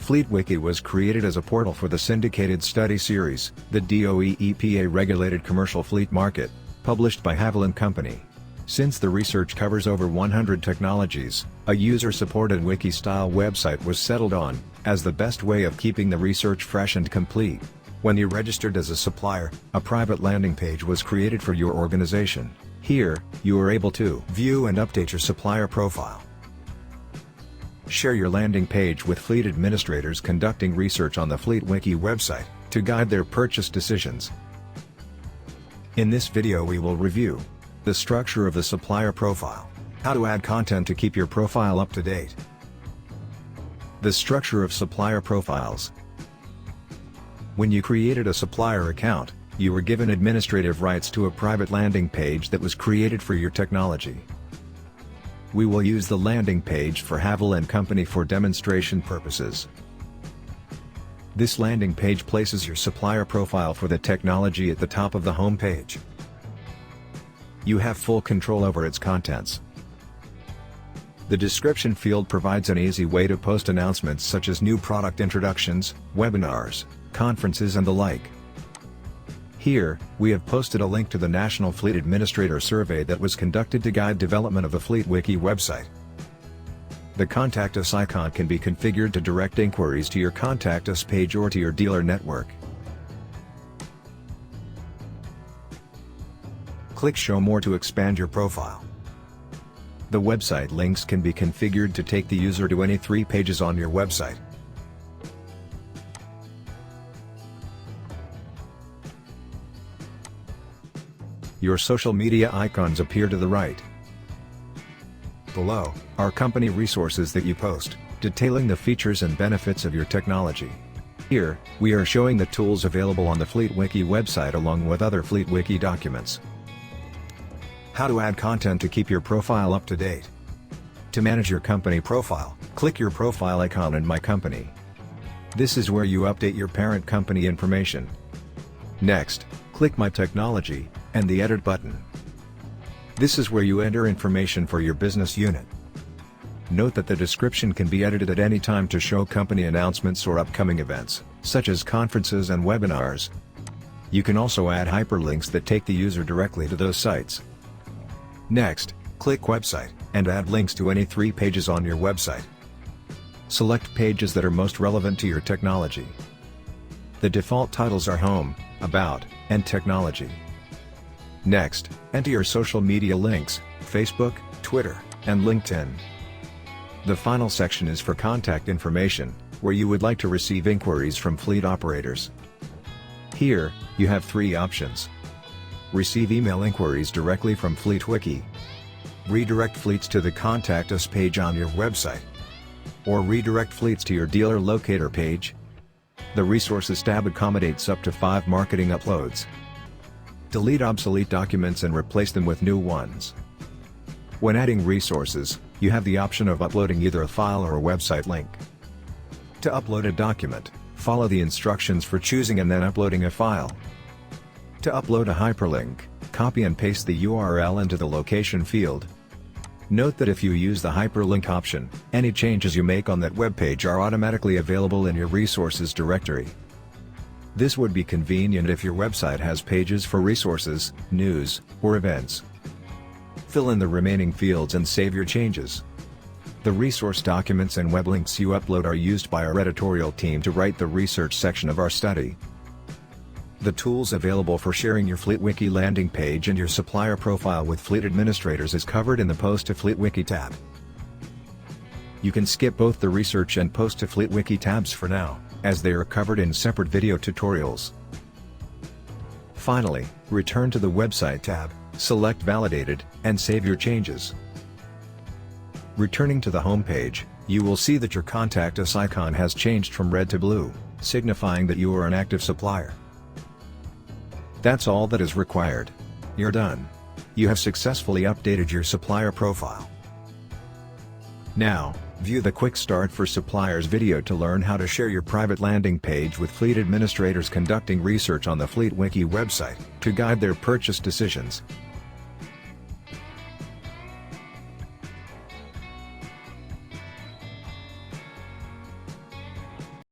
FleetWiki was created as a portal for the syndicated study series, the DOE EPA-regulated commercial fleet market, published by Haviland Company. Since the research covers over 100 technologies, a user-supported wiki-style website was settled on, as the best way of keeping the research fresh and complete. When you registered as a supplier, a private landing page was created for your organization. Here, you are able to view and update your supplier profile. Share your landing page with fleet administrators conducting research on the FleetWiki website, to guide their purchase decisions. In this video we will review the structure of the supplier profile, how to add content to keep your profile up to date, the structure of supplier profiles. When you created a supplier account, you were given administrative rights to a private landing page that was created for your technology. We will use the landing page for Haviland Company for demonstration purposes. This landing page places your supplier profile for the technology at the top of the home page. You have full control over its contents. The description field provides an easy way to post announcements such as new product introductions, webinars, conferences and the like. Here, we have posted a link to the National Fleet Administrator Survey that was conducted to guide development of the FleetWiki website. The Contact Us icon can be configured to direct inquiries to your Contact Us page or to your dealer network. Click Show More to expand your profile. The website links can be configured to take the user to any 3 pages on your website. Your social media icons appear to the right. Below are company resources that you post, detailing the features and benefits of your technology. Here, we are showing the tools available on the FleetWiki website along with other FleetWiki documents. How to add content to keep your profile up to date. To manage your company profile, click your profile icon in My Company. This is where you update your parent company information. Next, click My Technology, and the Edit button. This is where you enter information for your business unit. Note that the description can be edited at any time to show company announcements or upcoming events, such as conferences and webinars. You can also add hyperlinks that take the user directly to those sites. Next, click Website, and add links to any 3 pages on your website. Select pages that are most relevant to your technology. The default titles are Home, About, and Technology. Next, enter your social media links, Facebook, Twitter, and LinkedIn. The final section is for contact information, where you would like to receive inquiries from fleet operators. Here, you have 3 options. Receive email inquiries directly from FleetWiki. Redirect fleets to the Contact Us page on your website. Or redirect fleets to your dealer locator page. The Resources tab accommodates up to 5 marketing uploads. Delete obsolete documents and replace them with new ones. When adding resources, you have the option of uploading either a file or a website link. To upload a document, follow the instructions for choosing and then uploading a file. To upload a hyperlink, copy and paste the URL into the location field. Note that if you use the hyperlink option, any changes you make on that web page are automatically available in your resources directory. This would be convenient if your website has pages for resources, news, or events. Fill in the remaining fields and save your changes. The resource documents and web links you upload are used by our editorial team to write the research section of our study. The tools available for sharing your FleetWiki landing page and your supplier profile with fleet administrators is covered in the Post to FleetWiki tab. You can skip both the Research and Post to FleetWiki tabs for now, as they are covered in separate video tutorials. Finally, return to the Website tab, select Validated, and save your changes. Returning to the home page, you will see that your Contact Us icon has changed from red to blue, signifying that you are an active supplier. That's all that is required. You're done. You have successfully updated your supplier profile. Now, view the Quick Start for Suppliers video to learn how to share your private landing page with fleet administrators conducting research on the FleetWiki website, to guide their purchase decisions.